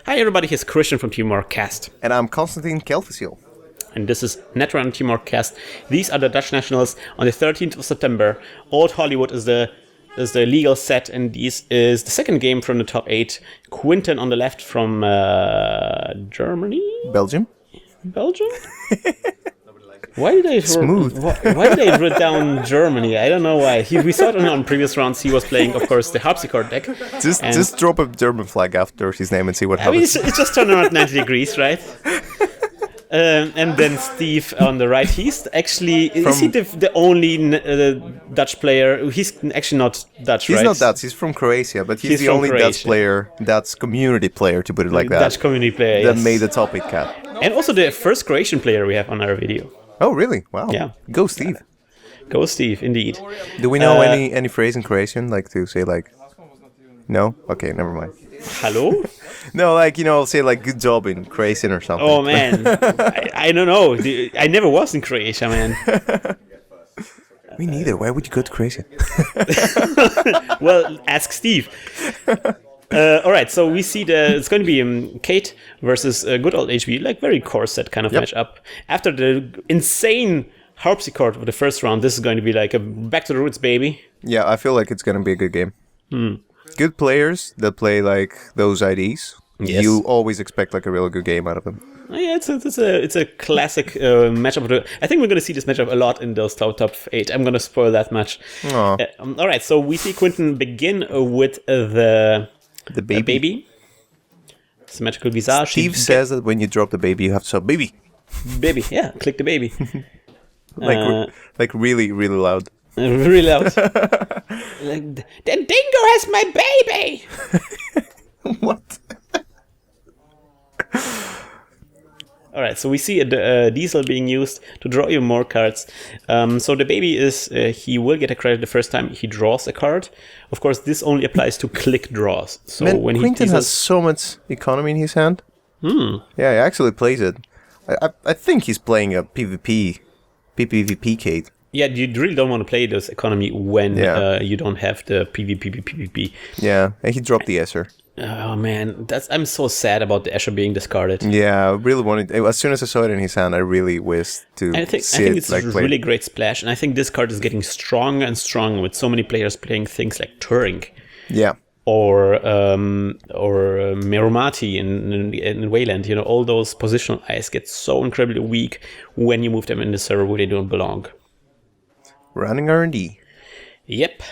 Hi everybody, here's Krystian from TeamworkCast. And I'm Constantine Kelfisiel. And this is Netrunner TeamworkCast. These are the Dutch nationals on the 13th of September. Old Hollywood is the legal set, and this is the second game from the top 8. Quinten on the left from Germany? Belgium? Why did they Smooth. Why did they write down Germany? I don't know why. We saw it on previous rounds. He was playing, of course, the harpsichord deck. Just drop a German flag after his name and see what happens. I mean, it's just turned around 90 degrees, right? And then Stiv on the right. He's actually is he the only Dutch player? He's actually not Dutch, right? He's not Dutch. He's from Croatia, but he's the only Dutch player, Dutch community player, to put it like that. Dutch community player that made the top 8 cut. And also the first Croatian player we have on our video. Oh, really? Wow. Yeah. Go, Stiv. Go, Stiv, indeed. Do we know any phrase in Croatian, like to say, like... No? Okay, never mind. Hello? No, like, say, like, good job in Croatian or something. Oh, man. I don't know. I never was in Croatia, man. Me neither. Why would you go to Croatia? Well, ask Stiv. All right, so we see it's going to be Kate versus good old HB, like very core set kind of matchup. After the insane harpsichord of the first round, this is going to be like a back to the roots, baby. Yeah, I feel like it's going to be a good game. Good players that play like those IDs. Yes. You always expect like a really good game out of them. Yeah, it's a classic matchup. I think we're going to see this matchup a lot in those top 8. I'm going to spoil that much. All right, so we see Quinten begin with the baby. Symmetrical visage. Steve says that when you drop the baby, you have to say, baby. Baby, yeah, click the baby. like really, really loud. Really loud. The dingo has my baby! What? Alright, so we see a diesel being used to draw you more cards. So the baby is, he will get a credit the first time he draws a card. Of course, this only applies to click draws. So Man, when Quinten has so much economy in his hand. Yeah, he actually plays it. I think he's playing a PvP Kate. Yeah, you really don't want to play this economy when you don't have the PvP. Yeah, and he dropped the Escher. Oh man, I'm so sad about the Escher being discarded. Yeah, I really wanted. As soon as I saw it in his hand, I really wished to see it. I think it's a really great splash, and I think this card is getting stronger and stronger with so many players playing things like Turing. Yeah. Or Merumati in Wayland. All those positional eyes get so incredibly weak when you move them in the server where they don't belong. Running R&D. Yep.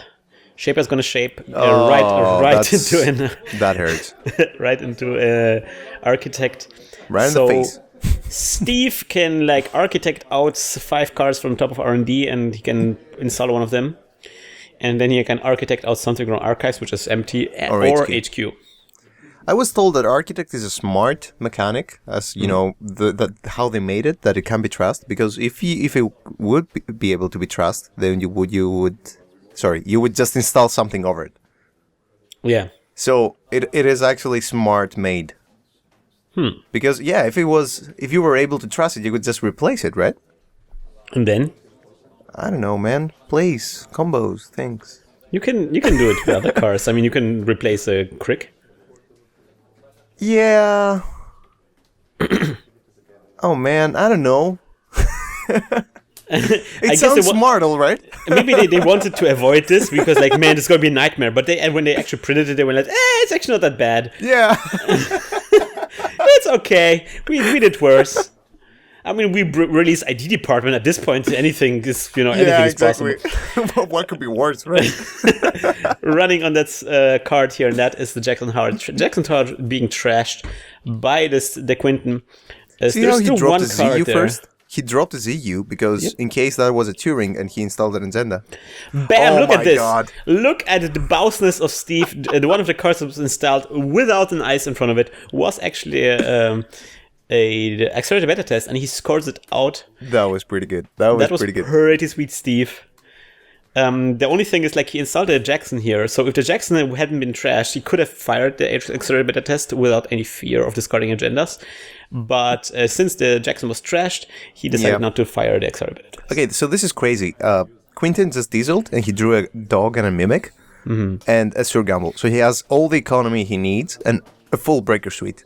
Shaper's gonna shape right into an that hurts. right into architect. Right in the face. Stiv can like architect out 5 cards from top of R&D, and he can install one of them, and then he can architect out something from archives, which is empty, or HQ. I was told that architect is a smart mechanic, as you know, how they made it, that it can be trusted. Because if it would be able to be trusted, then you would just install something over it. Yeah. So it is actually smart made. Because if you were able to trust it, you could just replace it, right? And then? I don't know, man. Plays, combos, things. You can do it with other cards. I mean, you can replace a Crick. Yeah. Oh man, I don't know. It sounds smart, all right. Maybe they wanted to avoid this because, like, man, it's gonna be a nightmare. But when they actually printed it, they were like, it's actually not that bad. Yeah. It's okay. We did worse. I mean, we release ID department at this point. Anything is, anything is possible. What could be worse, right? Running on that card here, and that is the Jackson Howard. Jackson Howard being trashed by the Quinten. See how he dropped the ZU first? He dropped the ZU because in case that was a Turing and he installed it in Zenda. Bam! Look at this. God. Look at the bouseness of Stiv. One of the cards that was installed without an ice in front of it was actually a accelerated beta test, and he scores it out. That was pretty good. That was pretty good. Pretty sweet, Stiv. The only thing is, like, he installed a Jackson here, so if the Jackson hadn't been trashed, he could have fired the accelerated beta test without any fear of discarding agendas. But since the Jackson was trashed, he decided not to fire the accelerated beta test. Okay, so this is crazy. Quinten just dieseled, and he drew a dog and a mimic, and a Sir Gamble. So he has all the economy he needs, and A full breaker suite.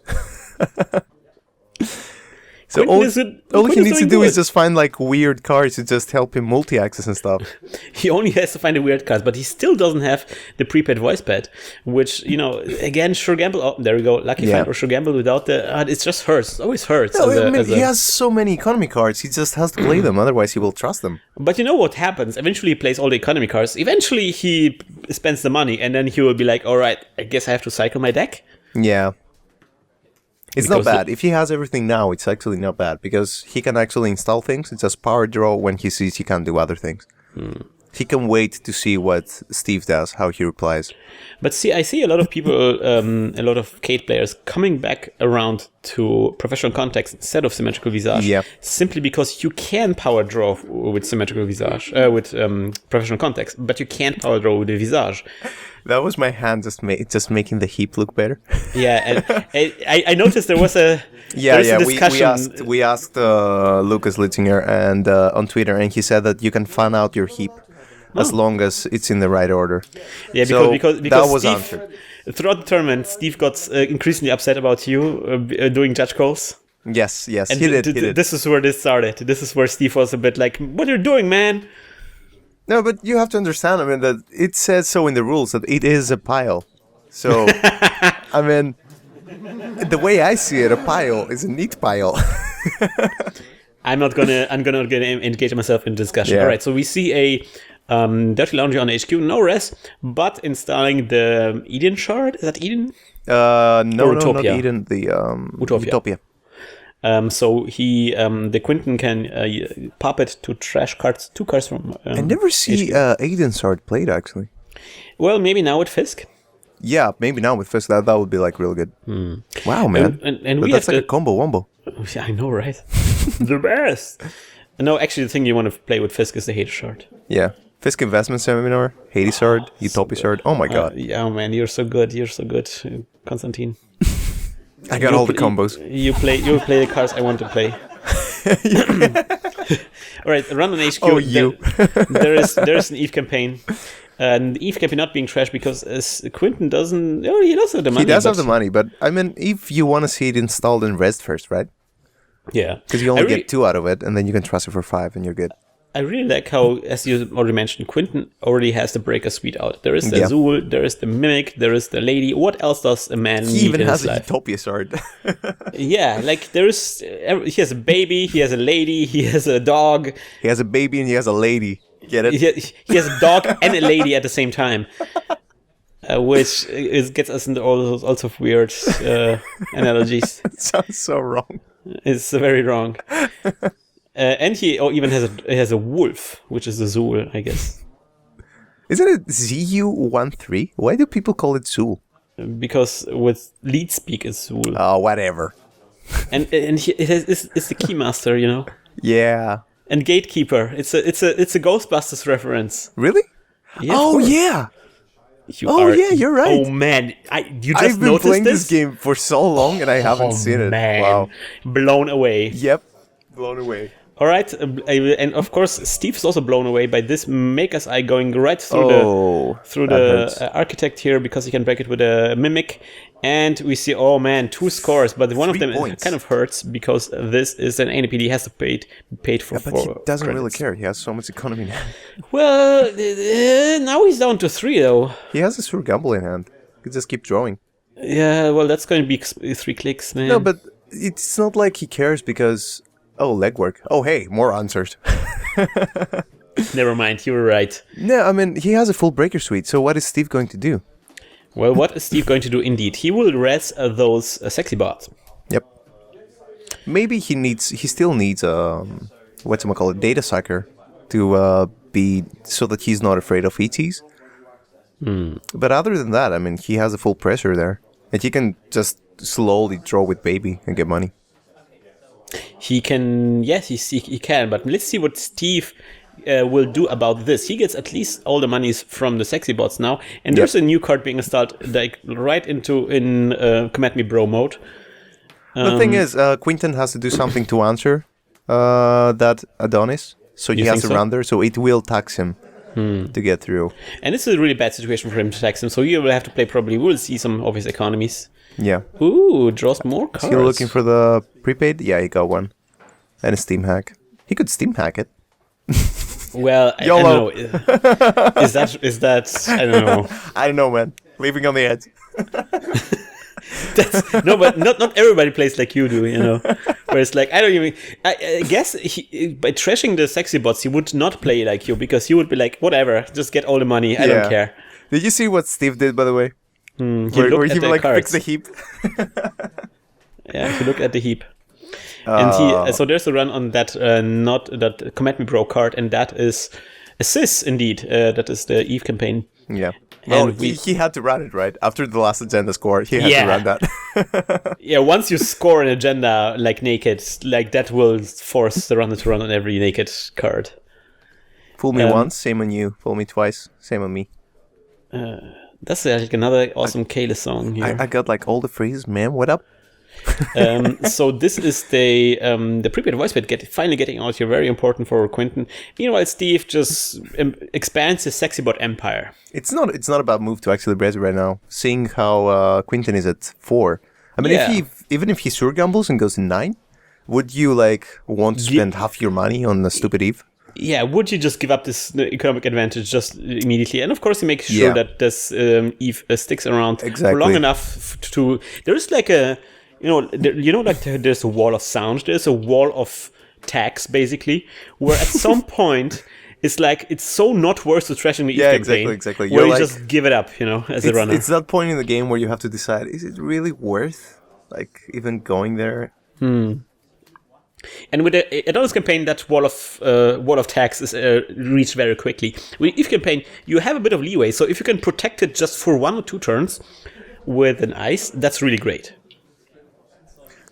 So Quinten all he needs to do is good. just find like weird cards to just help him multi-access and stuff. He only has to find the weird cards, but he still doesn't have the prepaid voice pad, which, again, sure gamble. Oh, there we go. Lucky find or sure gamble without the... it just hurts. It always hurts. No, he has so many economy cards. He just has to play them. Otherwise, he will trust them. But you know what happens? Eventually, he plays all the economy cards. Eventually, he spends the money, and then he will be like, all right, I guess I have to cycle my deck. Yeah. It's not bad. If he has everything now, it's actually not bad because he can actually install things. It's just power draw when he sees he can't do other things. He can wait to see what Stiv does, how he replies. But see, I see a lot of people, a lot of Kate players coming back around to Professional Context instead of Symmetrical Visage. Simply because you can power draw with Symmetrical Visage, with Professional Context, but you can't power draw with the Visage. That was my hand just making the heap look better. Yeah, and I noticed there was a discussion. We asked Lucas Litzinger and on Twitter, and he said that you can fan out your heap as long as it's in the right order. Yeah, because that was Stiv, answered. Throughout the tournament, Stiv got increasingly upset about you doing judge calls. Yes, and he did. This is where this started. This is where Stiv was a bit like, "What are you doing, man?" No, but you have to understand, that it says so in the rules that it is a pile. So, the way I see it, a pile is a neat pile. I'm gonna engage myself in discussion. Yeah. All right, so we see a Dirty Laundry on HQ, no res, but installing the Eden shard. Is that Eden? No, not Eden. The Utopia. So he, the Quinten can pop it to trash cards, 2 cards from. I never see Eden shard played actually. Well, maybe now with Fisk. Yeah, maybe now with Fisk that would be like real good. Wow, man! And but that's like a combo wombo. Yeah, I know, right? The best. No, actually, the thing you want to play with Fisk is the Hades shard. Yeah, Fisk Investment Seminar, Hades shard, Utopia shard. Oh my god! Yeah, man, you're so good. Constantine. I got all the combos. You play the cards I want to play. All right, run on HQ. Oh, you. There is an EVE campaign. And the EVE campaign not being trashed because Quinten doesn't... Oh, he does have the money. He does have the money, but if you want to see it installed in rest first, right? Yeah. Because you only get 2 out of it, and then you can trust it for 5, and you're good. I really like how, as you already mentioned, Quinten already has the Breaker suite out. There is the Azul, there is the Mimic, there is the Lady. What else does a man need in his life? He even has a Utopia shard. Yeah, like he has a baby, he has a lady, he has a dog. He has a baby and he has a lady. Get it? He has a dog and a lady at the same time. Which gets us into all sorts of weird analogies. It sounds so wrong. It's very wrong. And he even has a wolf, which is the Zool, I guess. Isn't it ZU13? Why do people call it Zool? Because with lead speak it's Zool. Oh, whatever. And it's the Keymaster, Yeah. And Gatekeeper. It's a Ghostbusters reference. Really? Yeah, oh yeah. Yeah, you're right. Oh man, I've been playing this game for so long and I haven't seen it. Man. Wow. Blown away. Yep. Blown away. All right, and of course, Steve is also blown away by this Maker's Eye going right through the Architect here because he can break it with a Mimic. And we see, oh man, 2 scores, but one of them kind of hurts because this is an ANPD, he has to be paid for. Yeah, but he doesn't really care. He has so much economy now. Well, now he's down to 3 though. He has a sure gamble in hand. He can just keep drawing. Yeah, well, that's going to be 3 clicks, man. No, but it's not like he cares because... Oh, legwork. Oh, hey, more answers. Never mind, you were right. No, I mean, he has a full breaker suite, so what is Steve going to do? Well, what is Steve going to do indeed? He will res those sexy bots. Yep. Maybe he still needs data sucker to be so that he's not afraid of ETs. But other than that, I mean, he has a full pressure there. And he can just slowly draw with baby and get money. He can, yes, he can, but let's see what Steve will do about this. He gets at least all the monies from the sexy bots now, and there's a new card being installed like right in Command Me Bro mode. The thing is, Quinten has to do something to answer that Adonis, so he has to run there, so it will tax him to get through. And it's a really bad situation for him to tax him, so you will have to play probably, we'll see some of his economies. Yeah. Ooh, draws more cards. Is he looking for the prepaid? Yeah, he got one. And a Steam hack. He could Steam hack it. Well, I don't know. Is that? I don't know. I don't know, man. Leaving on the edge. No, but not everybody plays like you do, you know. Where it's like, I guess by trashing the sexy bots, he would not play like you, because he would be like, whatever, just get all the money, I don't care. Did you see what Steve did, by the way? Where he like cards. fixed the heap? Yeah, he looked at the heap. And so there's a run on that that Command Me Bro card, and that is a Sis indeed. That is the Eve campaign. Yeah. Well, he had to run it, right? After the last agenda score, he had to run that. Yeah, once you score an agenda like naked, like that will force the runner to run on every naked card. Fool me once, same on you. Fool me twice, same on me. That's like another awesome Kayla song here. I got like all the phrases, man. What up? So this is the prepaid voice bit finally getting out here, very important for Quinten. Meanwhile, Steve just expands his sexy bot empire. It's not about move to actually res right now. Seeing how Quinten is at 4. I mean, even if he sur gambles and goes to 9, would you like want to spend half your money on the stupid Eve? Yeah, would you just give up this economic advantage just immediately? And of course, he makes sure that this Eve sticks around for long enough to. There's like a. Like there's a wall of sound. There's a wall of tax, basically, where at some point it's like it's so not worth to trash in the Eve campaign. Exactly. Where you just give it up, as a runner. It's that point in the game where you have to decide: is it really worth, like, even going there? And with the Adonis campaign, that wall of tax is reached very quickly. With Eve campaign, you have a bit of leeway. So if you can protect it just for 1 or 2 turns with an ice, that's really great.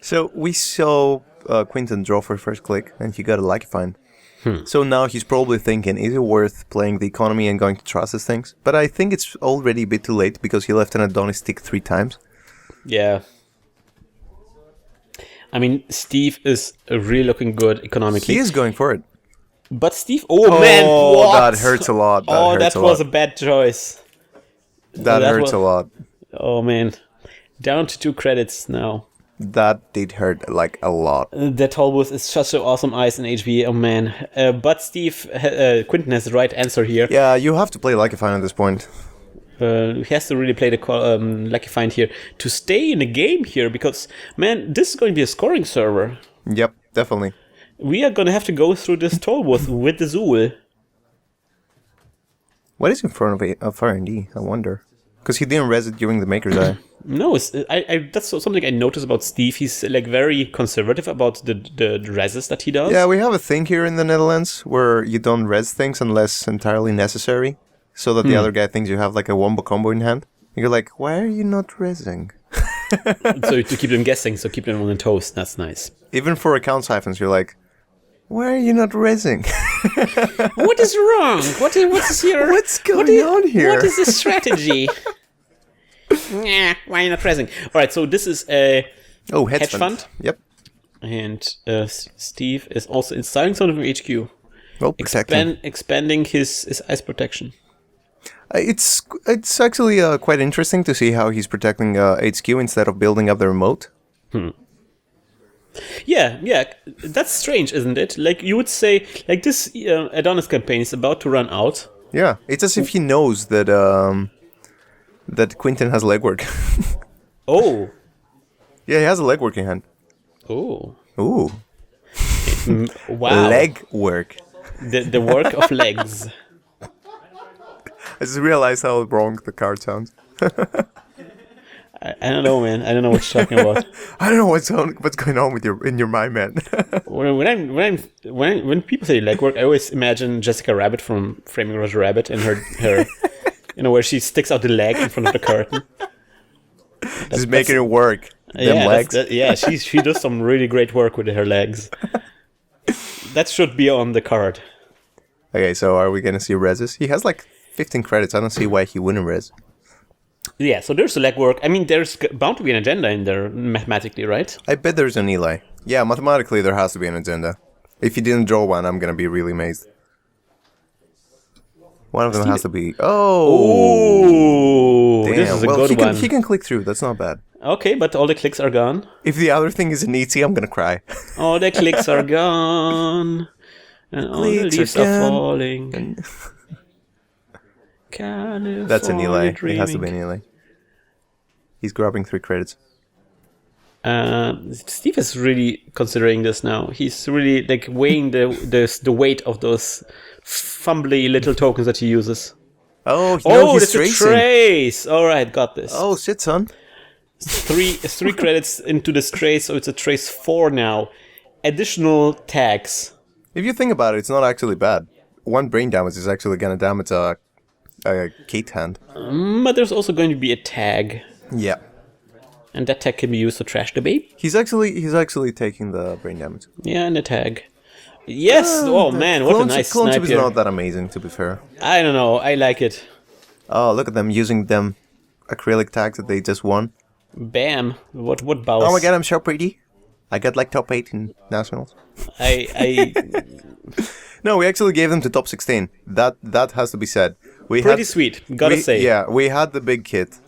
So we saw Quinten draw for first click, and he got a lucky find. So now he's probably thinking, is it worth playing the economy and going to trust these things? But I think it's already a bit too late, because he left an Adonis stick 3 times. Yeah. I mean, Steve is really looking good economically. He is going for it. But Steve... Oh, man, what? That hurts a lot. That was a bad choice. That hurts a lot. Oh, man. Down to 2 credits now. That did hurt, like, a lot. That Tolbus is such an awesome ice in HB, oh man. But Quinten has the right answer here. Yeah, you have to play Lucky Find at this point. He has to really play the Lucky Find here to stay in the game here, because, man, this is going to be a scoring server. Yep, definitely. We are going to have to go through this Tolbus with the Zool. What is in front of R&D, I wonder? Because he didn't res it during the Maker's Eye. No, that's something I noticed about Steve. He's like very conservative about the reses that he does. Yeah, we have a thing here in the Netherlands where you don't res things unless entirely necessary, so that the other guy thinks you have like a wombo combo in hand. And you're like, why are you not resing? So to keep them guessing, so keep them on the toes. That's nice. Even for account siphons, you're like, why are you not resing? What is wrong? What is here? What's going on here? What is the strategy? Why are you not resing? All right, so this is a hedge fund. Yep. And Steve is also installing something from HQ. Well, expanding his ice protection. It's actually quite interesting to see how he's protecting HQ instead of building up the remote. Yeah, that's strange, isn't it? Like, you would say, like, this Adonis campaign is about to run out. Yeah, it's as if he knows that that Quinten has legwork. Oh. Yeah, he has a legwork in hand. Oh. Ooh. Wow. Leg work. The work of legs. I just realized how wrong the card sounds. I don't know, man. I don't know what you're talking about. I don't know what's going on with your mind, man. when people say legwork, I always imagine Jessica Rabbit from Framing Roger Rabbit and her where she sticks out the leg in front of the curtain. Just making it work. Legs. She does some really great work with her legs. That should be on the card. Okay, so are we gonna see reses? He has like 15 credits. I don't see why he wouldn't res. Yeah, so there's the legwork. I mean, there's bound to be an agenda in there mathematically, right? I bet there's an Eli. Yeah, mathematically there has to be an agenda. If you didn't draw one, I'm gonna be really amazed. One of them has to be... Oh! Damn. This is a good one. He can click through. That's not bad. Okay, but all the clicks are gone. If the other thing is an ET, I'm gonna cry. All the clicks are gone. And all the Clicks leaves are are gone. falling. California That's an Eli. It dreaming. has to be an Eli. He's grabbing 3 credits. Steve is really considering this now. He's really like weighing the weight of those fumbly little tokens that he uses. Oh, no, he's that's a tracing. trace. All right, got this. Oh, shit, son. Three credits into this trace, so it's a trace 4 now. Additional tags. If you think about it, it's not actually bad. 1 brain damage is actually gonna damage a Kate hand. But there's also going to be a tag. Yeah. And that tag can be used to trash the babe. He's actually taking the brain damage. Yeah, and a tag. Yes! Oh man, what a nice clone snipe chip is here. not that amazing, to be fair. I don't know, I like it. Oh, look at them using them acrylic tags that they just won. Bam. What bows? Oh my god, I'm so pretty. I got like top 8 in nationals. I No, we actually gave them to top 16. That has to be said. pretty sweet, gotta say. Yeah, we had the big kit.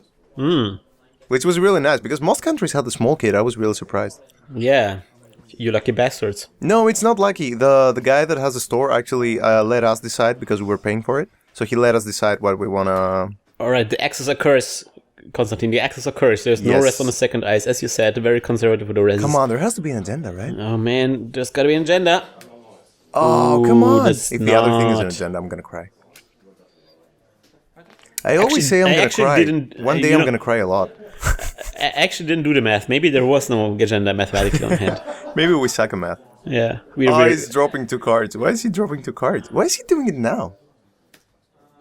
Which was really nice, because most countries had the small kit. I was really surprised. Yeah. You lucky bastards. No, it's not lucky. The guy that has the store actually let us decide, because we were paying for it. So he let us decide what we wanna... Alright, the access occurs, Constantine. The access occurs. There's no Yes. rest on the second ice. As you said, very conservative with the res. Come on, there has to be an agenda, right? Oh man, there's gotta be an agenda. Oh, Ooh, come on! that's If the other thing is an not. agenda, I'm gonna cry. I always say I'm I gonna actually cry. didn't- One day you I'm know- gonna cry a lot. I actually didn't do the math. Maybe there was no agenda mathematically on hand. Maybe we suck at math. Yeah. Oh, he's dropping 2 cards. Why is he dropping 2 cards? Why is he doing it now?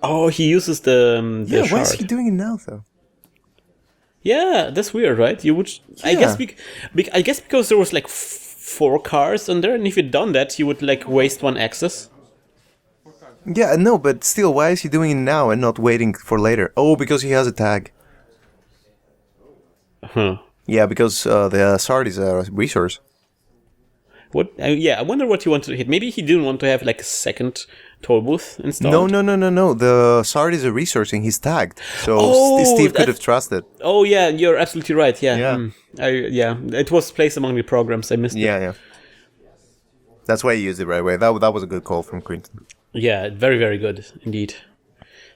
Oh, he uses the Yeah, why is shard. he doing it now, though? Yeah, that's weird, right? You would, I Yeah. guess, I guess because there was like 4 cards on there, and if you'd done that, you would like waste 1 access. Yeah, no, but still, why is he doing it now and not waiting for later? Oh, because he has a tag. Huh. Yeah, because the Sard is a resource. What? Yeah, I wonder what he wanted to hit. Maybe he didn't want to have like a second toll booth installed. No. The Sard is a resource and he's tagged. So Oh, Steve could that- have trusted. Oh yeah, you're absolutely right. Yeah. Yeah. Yeah. It was placed among the programs. I missed it. Yeah. That's why he used it right away. That was a good call from Quinten. Yeah, very, very good indeed.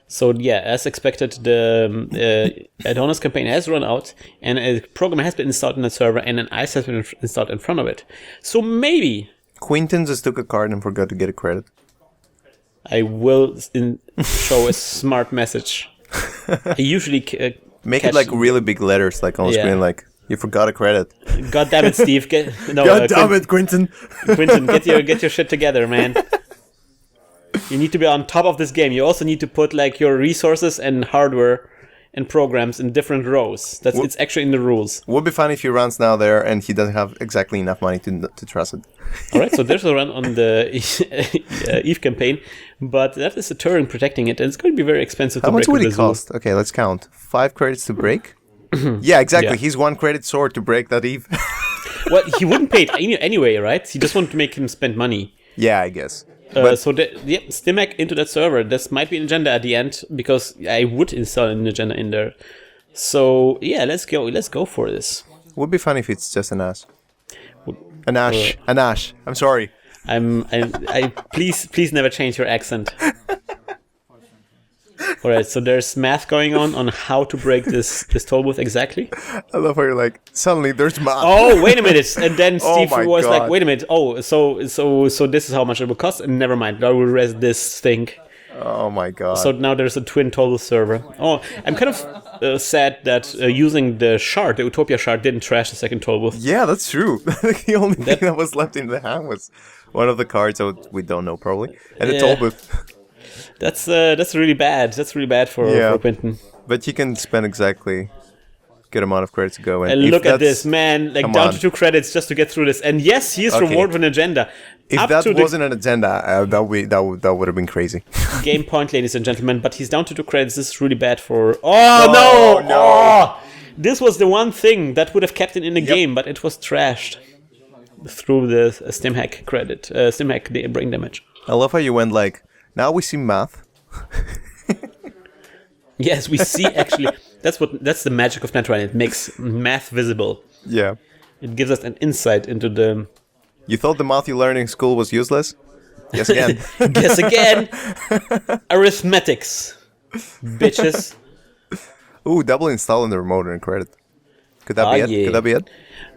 So yeah, as expected, the Adonis campaign has run out, and a program has been installed in the server, and an ice has been installed in front of it. So maybe Quinten just took a card and forgot to get a credit. I will show a smart message. I usually Make catch, it like really big letters, like on the Yeah. screen, like you forgot a credit. God damn it, Steve! God damn it, Quinten! Quinten, get your shit together, man. You need to be on top of this game. You also need to put like your resources and hardware and programs in different rows. It's actually in the rules. Would be fun if he runs now there and he doesn't have exactly enough money to trust it. All right, so there's a run on the Eve campaign, but that is a Turing protecting it, and it's going to be very expensive How to much break would with it the zoo. cost? Okay, let's count. 5 credits to break? Yeah, exactly. Yeah. He's 1 credit short to break that Eve. Well, he wouldn't pay it anyway, right? He just wanted to make him spend money. Yeah, I guess. So Stimac into that server. This might be an agenda at the end, because I would install an agenda in there. So yeah, let's go for this. Would be fun if it's just an ash. An ash. I'm sorry. I please never change your accent. All right, so there's math going on how to break this toll booth exactly. I love how you're like, suddenly there's math. Oh, wait a minute! And then Steve my was like, God. "Wait a minute! Oh, so this is how much it will cost." And never mind, I will res this thing. Oh my god. So now there's a twin toll booth server. Oh, I'm kind of sad that using the shard, the Utopia shard, didn't trash the second toll booth. yeah, that's true. The only thing that was left in the hand was one of the cards that we don't know probably. And the Yeah. toll booth. That's really bad. That's really bad for Quinten. But you can spend exactly good amount of credits to go. And if look at that's- this, man! Like come down on. to 2 credits just to get through this. And yes, he is Okay. rewarded with an agenda. If Up that to the wasn't an agenda, that would have been crazy. game point, ladies and gentlemen. But he's down to 2 credits. This is really bad for. Oh no! no. Oh! This was the one thing that would have kept it in the game, but it was trashed through the StimHack credit. StimHack the brain damage. I love how you went like, now we see math. Yes, we see actually. That's the magic of Netrunner. It makes math visible. Yeah. It gives us an insight into the... You thought the math you learned in school was useless? Guess again. Guess again. Arithmetics. Bitches. Ooh, double install in the remote and credit. Could that be it? Yeah. Could that be it?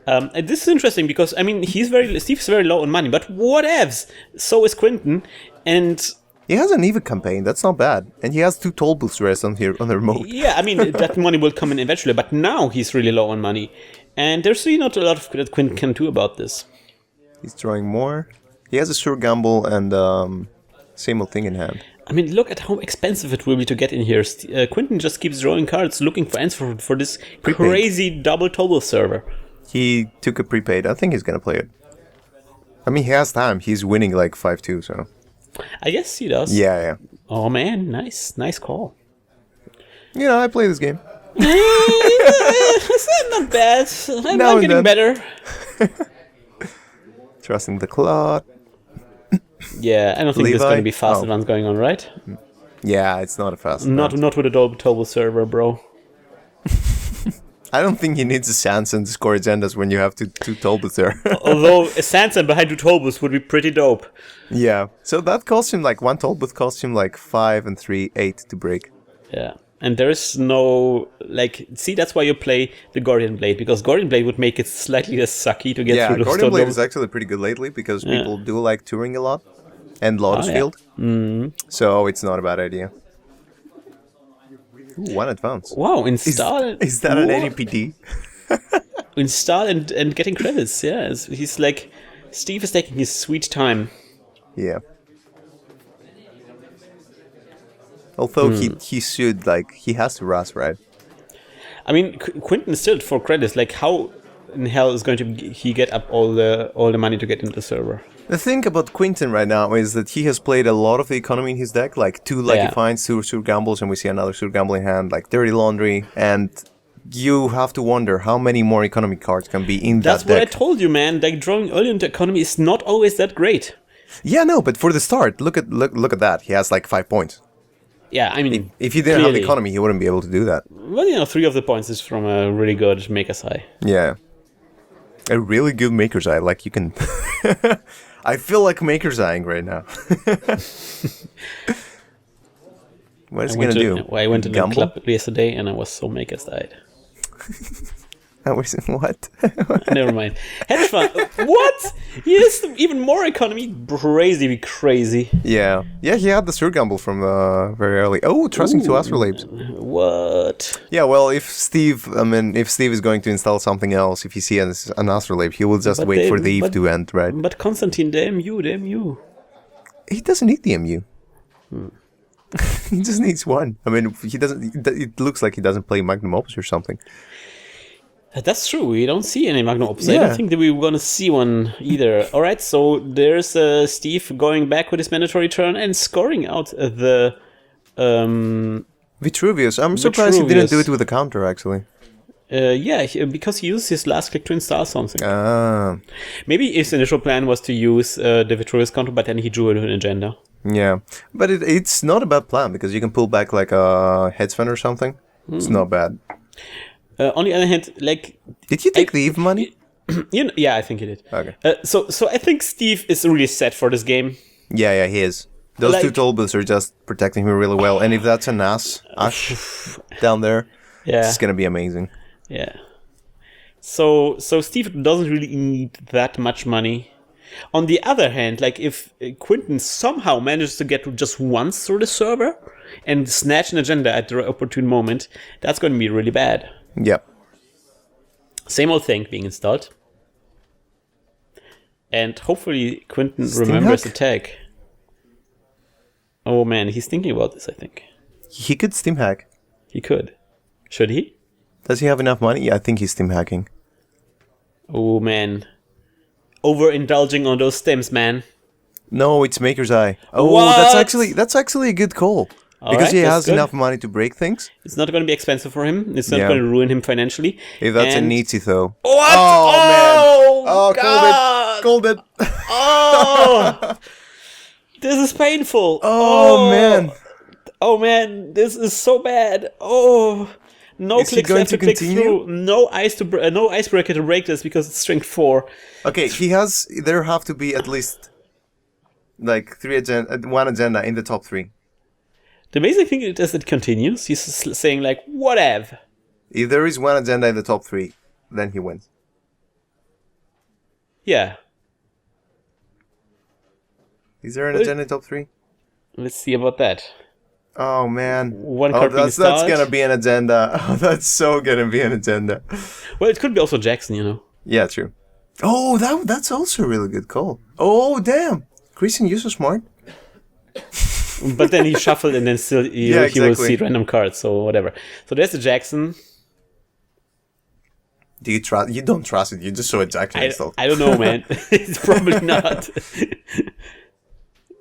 And this is interesting because, I mean, Steve's very low on money, but whatevs. So is Quinten. And... He has an even campaign. That's not bad. And he has 2 toll boost rests on the remote. Yeah, I mean, that money will come in eventually, but now he's really low on money. And there's really not a lot of that Quinten can do about this. He's drawing more. He has a sure gamble and same old thing in hand. I mean, look at how expensive it will be to get in here. Quinten just keeps drawing cards, looking for answers for this crazy double toggle server. He took a prepaid. I think he's going to play it. I mean, he has time. He's winning like 5-2, so... I guess he does. Yeah. Oh man, nice call. You know, I play this game. It's not bad. I'm getting better. Trusting the clock. Yeah, I don't think Levi? there's going to be fast advance going on, right? Yeah, it's not a fast Not with a double toggle server, bro. I don't think he needs a Sanson to score agendas when you have two Tolbus there. Although a Sanson behind 2 Tolbus would be pretty dope. Yeah, so that costs him like 1 Tolbus costs him like 5 and 3, 8 to break. Yeah, and there is no, like, see, that's why you play the Guardian Blade, because Guardian Blade would make it slightly less sucky to get through those Guardian Blade Tolbus. is actually pretty good lately because people do like touring a lot and Lotus Field. So it's not a bad idea. Ooh, 1 advance. Wow, install. Is that an ADPD? Install and getting credits, yeah. He's like, Steve is taking his sweet time. Yeah. Although he should, like, he has to rust, right? I mean, Quinten still for credits. Like, how in hell is going to he get up all the money to get into the server? The thing about Quinten right now is that he has played a lot of the economy in his deck, like 2 Lucky Finds, 2 Sur Gambles, and we see another Sur Gamble in hand, like Dirty Laundry, and you have to wonder how many more economy cards can be in that deck. That's what I told you, man. Like, drawing early into economy is not always that great. Yeah, no, but for the start, look at that. He has like 5 points. Yeah, I mean, if he didn't have the economy, he wouldn't be able to do that. Well, 3 of the points is from a really good Maker's Eye. Yeah. A really good Maker's Eye, like you can... I feel like Maker's Eyeing right now. What is he going to do? I went to the club yesterday and I was so Maker's Eyed. I was what? Never mind. Hedge fund. What? He has even more economy. Crazy. Yeah. Yeah, he had the Sur Gamble from very early. Oh, trusting to Astrolabes. What? Yeah, well, if Steve is going to install something else, if he sees an Astrolabe, he will just wait for the Eve to end, right? But Constantine, the MU. He doesn't need the MU. He just needs 1. I mean, he doesn't. It looks like he doesn't play Magnum Opus or something. That's true. We don't see any Magnum Opus. I don't think that we were going to see one either. All right, so there's Steve going back with his mandatory turn and scoring out the... Vitruvius. I'm surprised he didn't do it with a counter, actually. Because he used his last click to install something. Maybe his initial plan was to use the Vitruvius counter, but then he drew an agenda. Yeah, but it's not a bad plan, because you can pull back like a Headspan or something. It's not bad. On the other hand, like... Did he take the Eve money? Yeah, I think he did. Okay. So I think Steve is really set for this game. Yeah, he is. Those 2 Tolbus are just protecting him really well. And if that's an Ash down there, it's going to be amazing. Yeah. So Steve doesn't really need that much money. On the other hand, like if Quinten somehow manages to get just once through the server and snatch an agenda at the opportune moment, that's going to be really bad. Yep. Same old thing being installed. And hopefully Quinten remembers the tag. Oh man, he's thinking about this, I think. He could Steam hack. He could. Should he? Does he have enough money? Yeah, I think he's Steam hacking. Oh man. Overindulging on those stems, man. No, it's Maker's Eye. Oh, what? that's actually a good call. Because he has enough money to break things. It's not going to be expensive for him. It's not going to ruin him financially. If that's a Nietzsche, though. What? Oh, man. Oh, God. Called it. Oh. This is painful. Oh, man. Oh, man. This is so bad. Oh. No Is he clicks going left to to click continue? through. No icebreaker to break this because it's strength 4. Okay, there have to be at least like one agenda in the top 3. The amazing thing is that it continues. He's saying like, whatever. If there is one agenda in the top 3, then he wins. Yeah. Is there an agenda in top 3? Let's see about that. Oh man. One card being that's installed. gonna be an agenda. Oh, that's so gonna be an agenda. Well, it could be also Jackson, you know. Yeah, true. Oh, that's also a really good call. Oh, damn. Krystian, you're so smart. But then he shuffled and then still he will see random cards, so whatever. So there's the Jackson. Do you trust? You don't trust it. You just saw a Jackson installed. I don't know, man. It's probably not.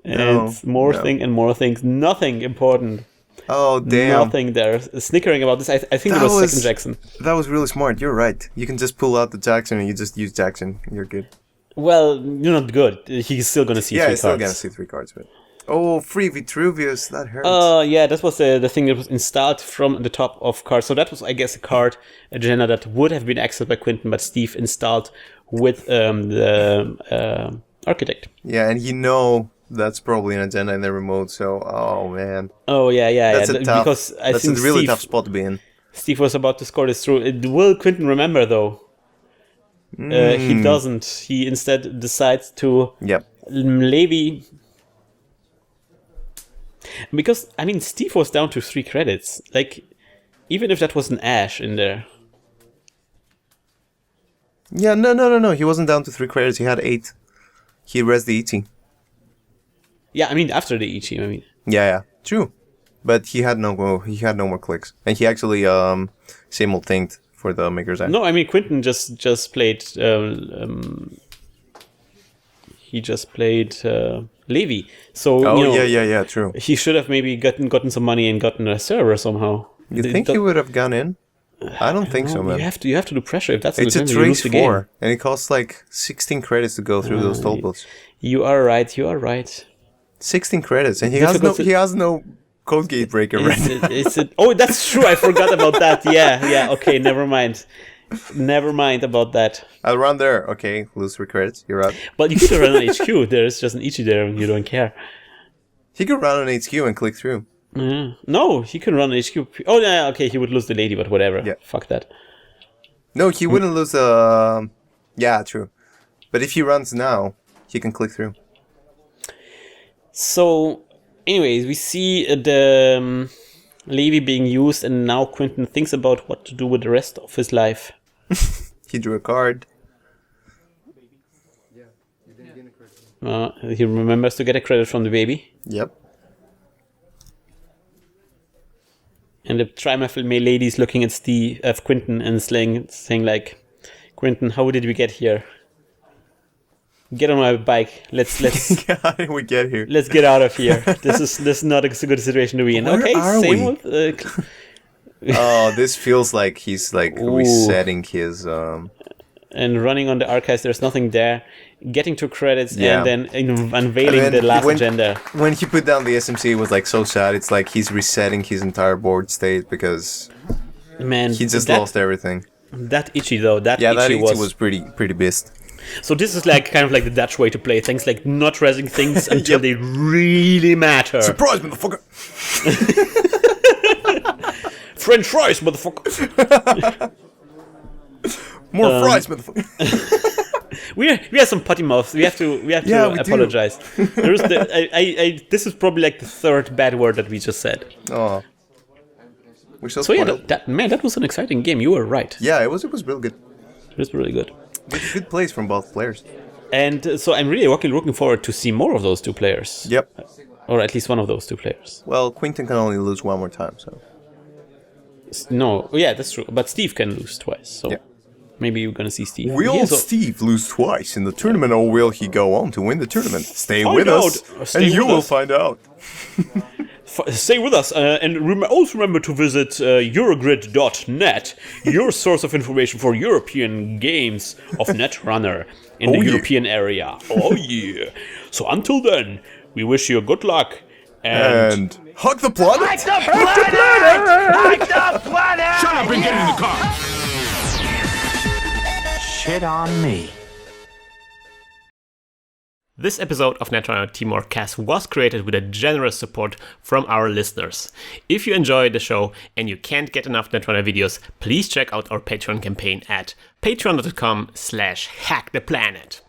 And more things. Nothing important. Oh, damn. Nothing there. Snickering about this. I think it was second Jackson. That was really smart. You're right. You can just pull out the Jackson and you just use Jackson. You're good. Well, you're not good. He's still going to see 3 cards. Yeah, he's still going to see 3 cards. But... Oh, free Vitruvius. That hurts. Yeah, that was the thing that was installed from the top of cards. So that was, I guess, a card agenda that would have been accessed by Quinten, but Stiv installed with the Architect. Yeah, and that's probably an agenda in the remote, so, oh man. Oh, yeah. That's because I think a really tough spot to be in. Stiv was about to score this through. Will Quinten remember, though? He doesn't. He instead decides to Levy. Because, I mean, Stiv was down to 3 credits. Like, even if that was an Ash in there. Yeah, no. He wasn't down to 3 credits. He had 8. He rezzed the ET. Yeah, I mean, after the ET, I mean. Yeah, true. But he had no more clicks. And he actually simul-thinked for the Maker's Eye. No, I mean, Quinten just played... he just played Levy. So, yeah, true. He should have maybe gotten some money and gotten a server somehow. You think he would have gone in? I don't think so, man. You have to do pressure if that's it's a trace 4, and it costs like 16 credits to go through those tollbooths. You are right. 16 credits, and he has no code gate breaker. Oh, that's true. I forgot about that. Yeah. Okay, never mind. Never mind about that. I'll run there. Okay, lose 3 credits. You're out. But you could run on HQ. There's just an ET there, and you don't care. He could run on HQ and click through. No, he can run on HQ. Oh, yeah, okay, he would lose the lady, but whatever. Yeah. Fuck that. No, he wouldn't lose the... Yeah, true. But if he runs now, he can click through. So, anyways, we see the Levy being used, and now Quinten thinks about what to do with the rest of his life. He drew a card. He remembers to get a credit from the baby. Yep. And the Trimethyl May lady is looking at Quinten and saying like, Quinten, how did we get here? Get on my bike. Let's How did we get here? Let's get out of here. This is not a good situation to be in. Where okay, are same we? with Oh, this feels like he's like resetting his and running on the archives. There's nothing there. Getting 2 credits and then unveiling the last agenda. When he put down the SMC, it was like so sad. It's like he's resetting his entire board state because he just lost everything. That Ichi though, that Ichi was pretty beast. So this is like kind of like the Dutch way to play things, like not rezzing things until they really matter. Surprise, motherfucker! French fries, motherfucker! More fries, motherfucker! We have some potty mouths. We have to apologize. There's this is probably like the 3rd bad word that we just said. Oh. So yeah, that was an exciting game. You were right. Yeah, it was real good. It was really good. Good plays from both players. And so I'm really looking forward to see more of those 2 players. Yep. Or at least one of those 2 players. Well, Quinten can only lose 1 more time, so. No, yeah, that's true. But Stiv can lose twice, so maybe you're gonna see Stiv. Will Stiv lose twice in the tournament, or will he go on to win the tournament? Stay with us, and you will find out. Stay with us, and also remember to visit Eurogrid.net, your source of information for European games of Netrunner in the European area. Oh yeah! So until then, we wish you good luck And hug the planet! Hug the planet! Hug the planet! Shut up and get in the car! Shit on me. This episode of Netrunner TeamworkCast was created with a generous support from our listeners. If you enjoy the show and you can't get enough Netrunner videos, please check out our Patreon campaign at patreon.com/hacktheplanet.